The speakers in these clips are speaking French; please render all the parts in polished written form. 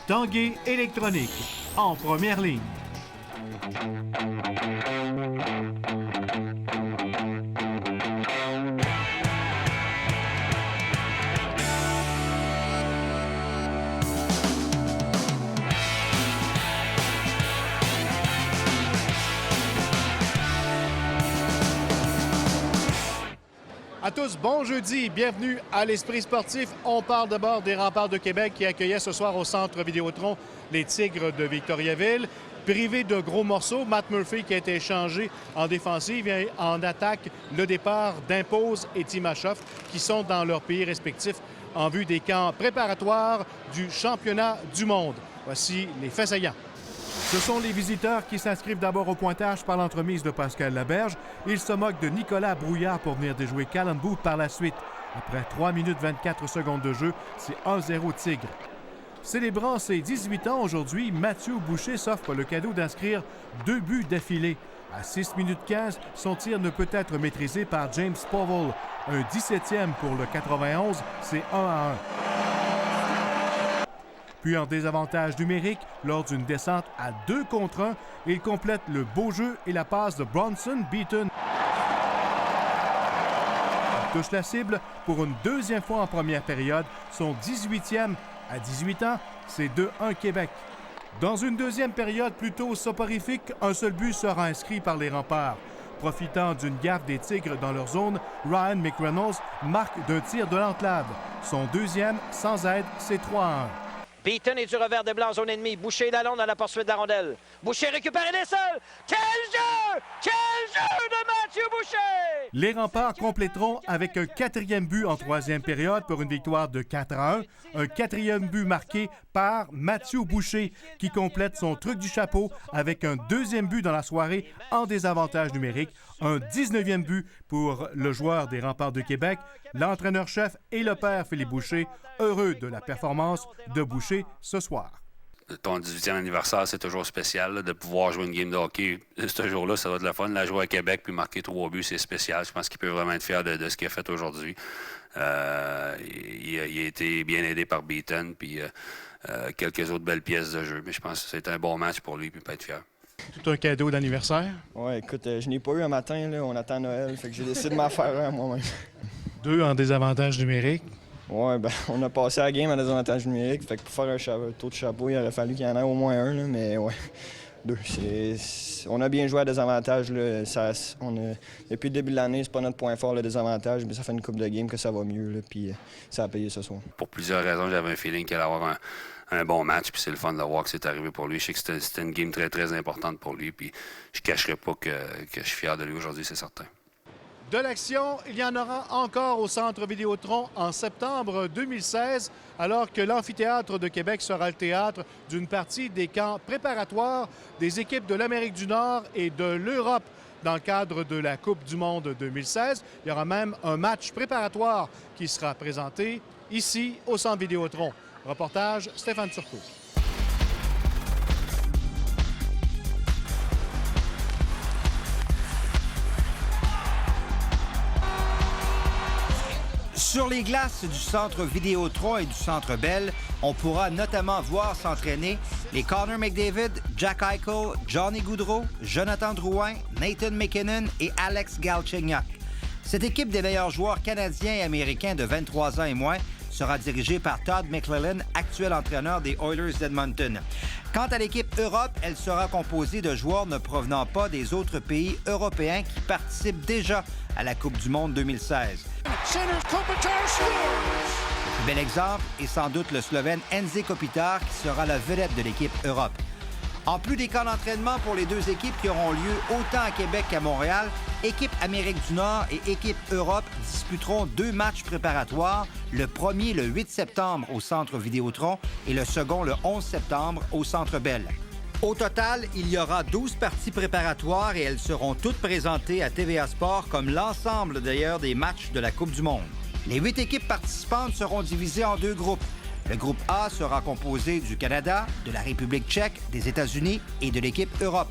Tanguay électronique, en première ligne. À tous, bon jeudi, bienvenue à l'Esprit sportif. On parle d'abord des Remparts de Québec qui accueillaient ce soir au Centre Vidéotron les Tigres de Victoriaville. Privé de gros morceaux, Matt Murphy qui a été échangé en défensive et en attaque le départ d'Impose et Timashov qui sont dans leurs pays respectifs en vue des camps préparatoires du championnat du monde. Voici les faits saillants. Ce sont les visiteurs qui s'inscrivent d'abord au pointage par l'entremise de Pascal Laberge. Ils se moquent de Nicolas Brouillard pour venir déjouer Callum Booth par la suite. Après 3 minutes 24 secondes de jeu, c'est 1-0 Tigre. Célébrant ses 18 ans aujourd'hui, Mathieu Boucher s'offre le cadeau d'inscrire 2 buts d'affilée. À 6 minutes 15, son tir ne peut être maîtrisé par James Powell. Un 17e pour le 91, c'est 1-1. Puis en désavantage numérique, lors d'une descente à 2 contre 1, il complète le beau jeu et la passe de Bronson Beaton. Il touche la cible pour une deuxième fois en première période, son 18e à 18 ans, c'est 2-1 Québec. Dans une deuxième période plutôt soporifique, un seul but sera inscrit par les Remparts. Profitant d'une gaffe des Tigres dans leur zone, Ryan McReynolds marque d'un tir de l'entelade. Son deuxième, sans aide, c'est 3-1. Beaton est du revers de blanc en zone ennemie. Boucher est long dans la poursuite de la rondelle. Boucher récupéré des sols. Quel jeu! Quel jeu de Mathieu Boucher! Les Remparts compléteront avec un 4e but en 3e période pour une victoire de 4-1. Un 4e but marqué par Mathieu Boucher qui complète son truc du chapeau avec un 2e but dans la soirée en désavantage numérique. Un 19e but pour le joueur des Remparts de Québec, l'entraîneur-chef et le père Philippe Boucher, heureux de la performance de Boucher ce soir. Ton 18e anniversaire, c'est toujours spécial là, de pouvoir jouer une game de hockey. Ce jour-là, ça va être le fun. La jouer à Québec puis marquer 3 buts, c'est spécial. Je pense qu'il peut vraiment être fier de ce qu'il a fait aujourd'hui. Il a été bien aidé par Beaton puis quelques autres belles pièces de jeu. Mais je pense que c'est un bon match pour lui puis il peut être fier. Tout un cadeau d'anniversaire? Oui, écoute, je n'ai pas eu un matin, là, on attend Noël, fait que j'ai décidé de m'en faire un moi-même. 2 en désavantage numérique. Oui, ben on a passé la game en désavantage numérique, fait que pour faire un tour de chapeau, il aurait fallu qu'il y en ait au moins un, là, mais ouais, 2. On a bien joué à désavantage, là, depuis le début de l'année, c'est pas notre point fort le désavantage, mais ça fait une couple de games que ça va mieux, là, puis ça a payé ce soir. Pour plusieurs raisons, j'avais un feeling qu'il allait avoir un bon match, puis c'est le fun de voir que c'est arrivé pour lui. Je sais que c'était une game très, très importante pour lui, puis je ne cacherai pas que je suis fier de lui aujourd'hui, c'est certain. De l'action, il y en aura encore au Centre Vidéotron en septembre 2016, alors que l'Amphithéâtre de Québec sera le théâtre d'une partie des camps préparatoires des équipes de l'Amérique du Nord et de l'Europe dans le cadre de la Coupe du monde 2016. Il y aura même un match préparatoire qui sera présenté ici au Centre Vidéotron. Reportage Stéphane Turcot. Sur les glaces du Centre Vidéotron et du Centre Bell, on pourra notamment voir s'entraîner les Connor McDavid, Jack Eichel, Johnny Gaudreau, Jonathan Drouin, Nathan McKinnon et Alex Galchenyuk. Cette équipe des meilleurs joueurs canadiens et américains de 23 ans et moins sera dirigée par Todd McLellan, actuel entraîneur des Oilers d'Edmonton. Quant à l'équipe Europe, elle sera composée de joueurs ne provenant pas des autres pays européens qui participent déjà à la Coupe du monde 2016. Le bel exemple est sans doute le Slovène Endre Kopitar qui sera la vedette de l'équipe Europe. En plus des camps d'entraînement pour les 2 équipes qui auront lieu autant à Québec qu'à Montréal, Équipe Amérique du Nord et Équipe Europe disputeront 2 matchs préparatoires, le premier le 8 septembre au Centre Vidéotron et le second le 11 septembre au Centre Bell. Au total, il y aura 12 parties préparatoires et elles seront toutes présentées à TVA Sport comme l'ensemble d'ailleurs des matchs de la Coupe du monde. Les 8 équipes participantes seront divisées en 2 groupes. Le groupe A sera composé du Canada, de la République tchèque, des États-Unis et de l'équipe Europe.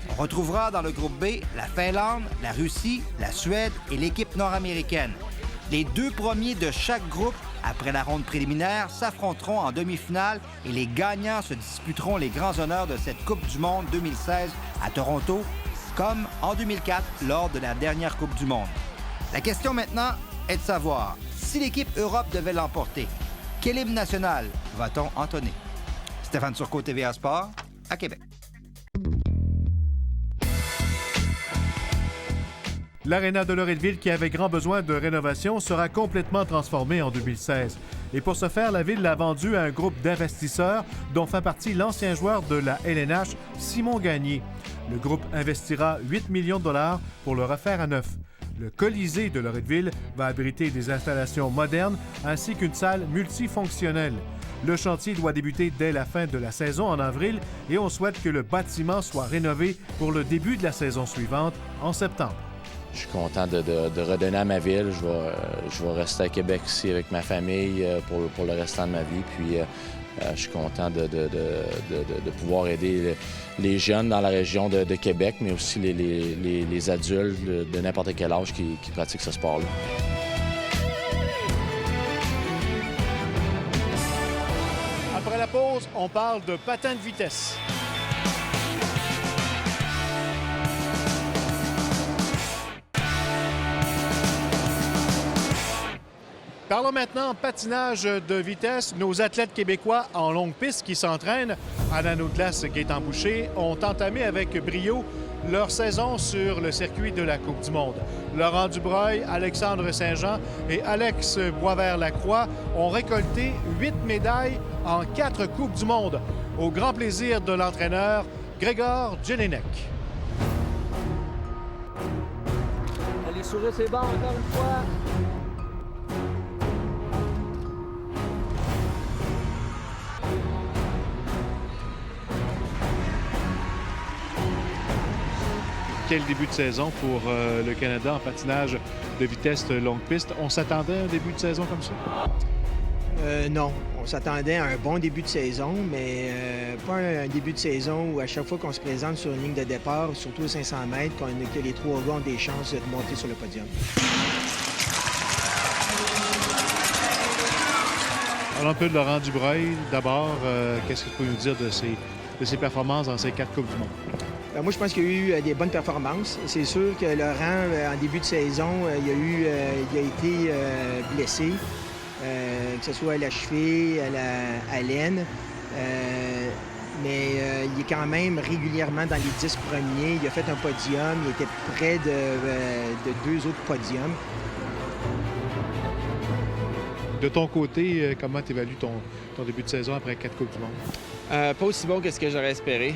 On retrouvera dans le groupe B la Finlande, la Russie, la Suède et l'équipe nord-américaine. Les 2 premiers de chaque groupe, après la ronde préliminaire, s'affronteront en demi-finale et les gagnants se disputeront les grands honneurs de cette Coupe du monde 2016 à Toronto, comme en 2004 lors de la dernière Coupe du monde. La question maintenant est de savoir, si l'équipe Europe devait l'emporter, quel hymne national va-t-on entonner? Stéphane Turcot, TVA Sport, à Québec. L'Aréna de Loretteville, qui avait grand besoin de rénovation, sera complètement transformée en 2016. Et pour ce faire, la Ville l'a vendue à un groupe d'investisseurs dont fait partie l'ancien joueur de la LNH, Simon Gagné. Le groupe investira 8 millions de dollars pour le refaire à neuf. Le Colisée de Loretteville va abriter des installations modernes ainsi qu'une salle multifonctionnelle. Le chantier doit débuter dès la fin de la saison en avril et on souhaite que le bâtiment soit rénové pour le début de la saison suivante en septembre. Je suis content de redonner à ma ville. Je vais rester à Québec ici avec ma famille pour le restant de ma vie. Puis je suis content de pouvoir aider les jeunes dans la région de Québec, mais aussi les adultes de n'importe quel âge qui pratiquent ce sport-là. Après la pause, on parle de patin de vitesse. Parlons maintenant patinage de vitesse. Nos athlètes québécois en longue piste qui s'entraînent à l'anneau de glace Gaétan-Boucher ont entamé avec brio leur saison sur le circuit de la Coupe du monde. Laurent Dubreuil, Alexandre Saint-Jean et Alex Boisvert-Lacroix ont récolté 8 médailles en 4 Coupes du monde, au grand plaisir de l'entraîneur Grégor Jelinek. Allez, sourire, c'est bon, encore une fois. Quel début de saison pour le Canada en patinage de vitesse longue piste. On s'attendait à un début de saison comme ça? Non, on s'attendait à un bon début de saison, mais pas un début de saison où à chaque fois qu'on se présente sur une ligne de départ, surtout aux 500 mètres, que les 3 gars ont des chances de monter sur le podium. Parlons un peu de Laurent Dubreuil. D'abord, qu'est-ce que tu peux nous dire de ses performances dans ces 4 Coupes du monde? Moi, je pense qu'il y a eu des bonnes performances. C'est sûr que Laurent, en début de saison, il a été blessé, que ce soit à la cheville, à l'aine. Mais il est quand même régulièrement dans les 10 premiers. Il a fait un podium. Il était près de 2 autres podiums. De ton côté, comment tu évalues ton début de saison après 4 Coupes du monde? Pas aussi bon que ce que j'aurais espéré.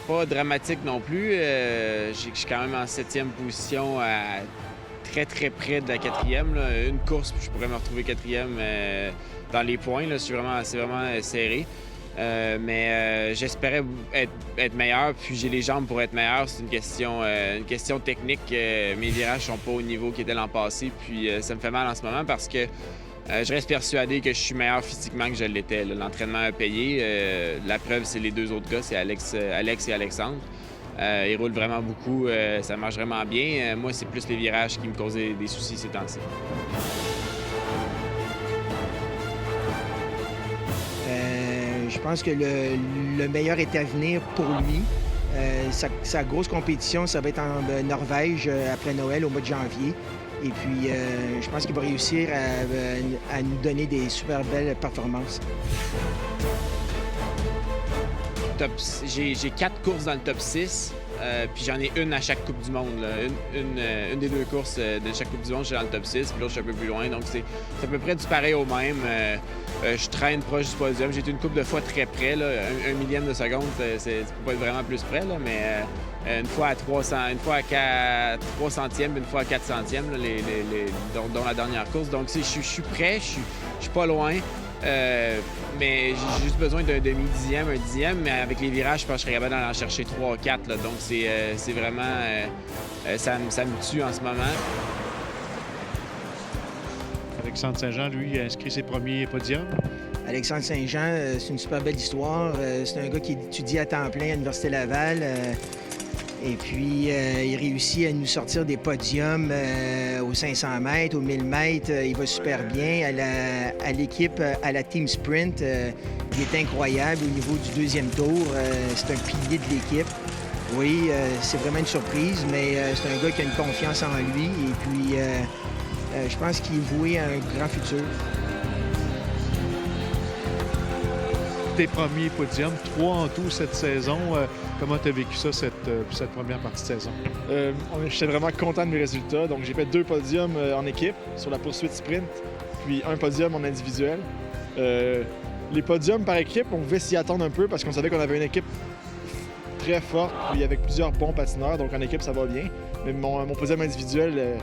Pas dramatique non plus. Je suis quand même en 7e position, à très près de la 4e. Là. Une course, puis je pourrais me retrouver 4e dans les points. Là. C'est vraiment serré. Mais j'espérais être meilleur, puis j'ai les jambes pour être meilleur. C'est une question technique. Mes virages sont pas au niveau qu'ils étaient l'an passé, puis ça me fait mal en ce moment parce que je reste persuadé que je suis meilleur physiquement que je l'étais. L'entraînement a payé. La preuve, c'est les 2 autres gars, c'est Alex et Alexandre. Ils roulent vraiment beaucoup, ça marche vraiment bien. Moi, c'est plus les virages qui me causaient des soucis ces temps-ci. Je pense que le meilleur est à venir pour lui. Sa grosse compétition, ça va être en Norvège après Noël, au mois de janvier. Et puis, je pense qu'il va réussir à nous donner des super belles performances. J'ai 4 courses dans le top 6, puis j'en ai une à chaque Coupe du monde. Là. Une des 2 courses de chaque Coupe du monde, je suis dans le top 6, puis l'autre, je suis un peu plus loin. Donc, c'est à peu près du pareil au même. Je traîne proche du podium. J'ai été une couple de fois très près. Là. Un millième de seconde, ça peut pas être vraiment plus près, là, mais une fois à 300, une fois à 3 centièmes, une fois à 4 centièmes, là, dont la dernière course. Donc, je suis prêt, je suis pas loin. Mais j'ai juste besoin d'un demi-dixième, un dixième, mais avec les virages, je pense que je serais capable d'en chercher 3 ou 4. Là. Donc, c'est vraiment... ça me tue en ce moment. Alexandre Saint-Jean, lui, a inscrit ses premiers podiums. Alexandre Saint-Jean, c'est une super belle histoire. C'est un gars qui étudie à temps plein à l'Université Laval. Et puis, il réussit à nous sortir des podiums aux 500 mètres, aux 1000 mètres. Il va super bien. À l'équipe, à la Team Sprint, il est incroyable au niveau du deuxième tour. C'est un pilier de l'équipe. Oui, c'est vraiment une surprise, mais c'est un gars qui a une confiance en lui. Et puis, je pense qu'il est voué à un grand futur. Tes premiers podiums, 3 en tout cette saison. Comment tu as vécu ça, cette première partie de saison? J'étais vraiment content de mes résultats. Donc, j'ai fait 2 podiums en équipe sur la poursuite sprint, puis 1 podium en individuel. Les podiums par équipe, on pouvait s'y attendre un peu parce qu'on savait qu'on avait une équipe très forte, puis avec plusieurs bons patineurs. Donc, en équipe, ça va bien. Mais mon podium individuel,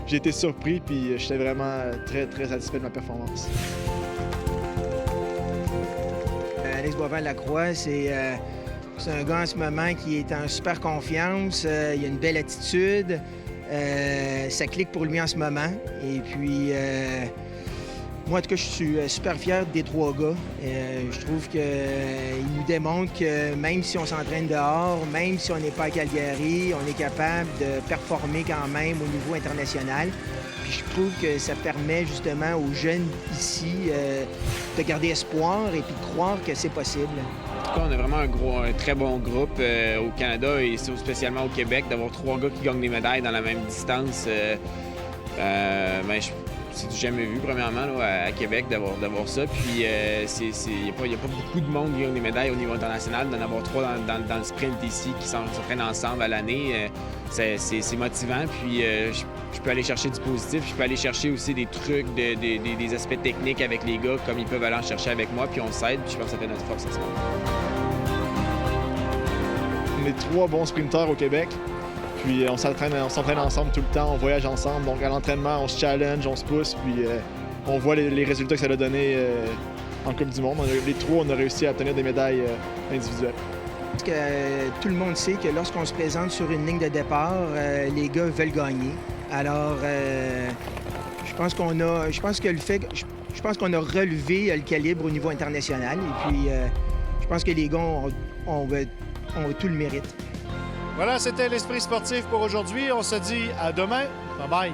j'ai été surpris, puis j'étais vraiment très, très satisfait de ma performance. Alex Boivin-Lacroix, c'est un gars en ce moment qui est en super confiance. Il a une belle attitude. Ça clique pour lui en ce moment. Et puis, moi, en tout cas, je suis super fier des 3 gars. Je trouve qu'ils nous démontrent que même si on s'entraîne dehors, même si on n'est pas à Calgary, on est capable de performer quand même au niveau international. Puis je trouve que ça permet justement aux jeunes ici de garder espoir et puis de croire que c'est possible. En tout cas, on a vraiment un très bon groupe au Canada et spécialement au Québec. D'avoir 3 gars qui gagnent des médailles dans la même distance, c'est du jamais vu, premièrement, là, à Québec, d'avoir ça. Puis, il n'y a pas beaucoup de monde qui gagne des médailles au niveau international. D'en avoir 3 dans le sprint ici qui s'entraînent ensemble à l'année, c'est motivant. Puis, je peux aller chercher du positif. Je peux aller chercher aussi des trucs, des aspects techniques avec les gars, comme ils peuvent aller en chercher avec moi. Puis, on s'aide. Puis, je pense que ça fait notre force à ce moment. On est 3 bons sprinteurs au Québec. Puis on s'entraîne ensemble tout le temps, on voyage ensemble. Donc à l'entraînement, on se challenge, on se pousse, puis on voit les résultats que ça a donné en Coupe du Monde. Les 3, on a réussi à obtenir des médailles individuelles. Parce que tout le monde sait que lorsqu'on se présente sur une ligne de départ, les gars veulent gagner. Alors, je pense qu'on a relevé le calibre au niveau international. Et puis, je pense que les gars ont tout le mérite. Voilà, c'était l'Esprit sportif pour aujourd'hui. On se dit à demain. Bye-bye.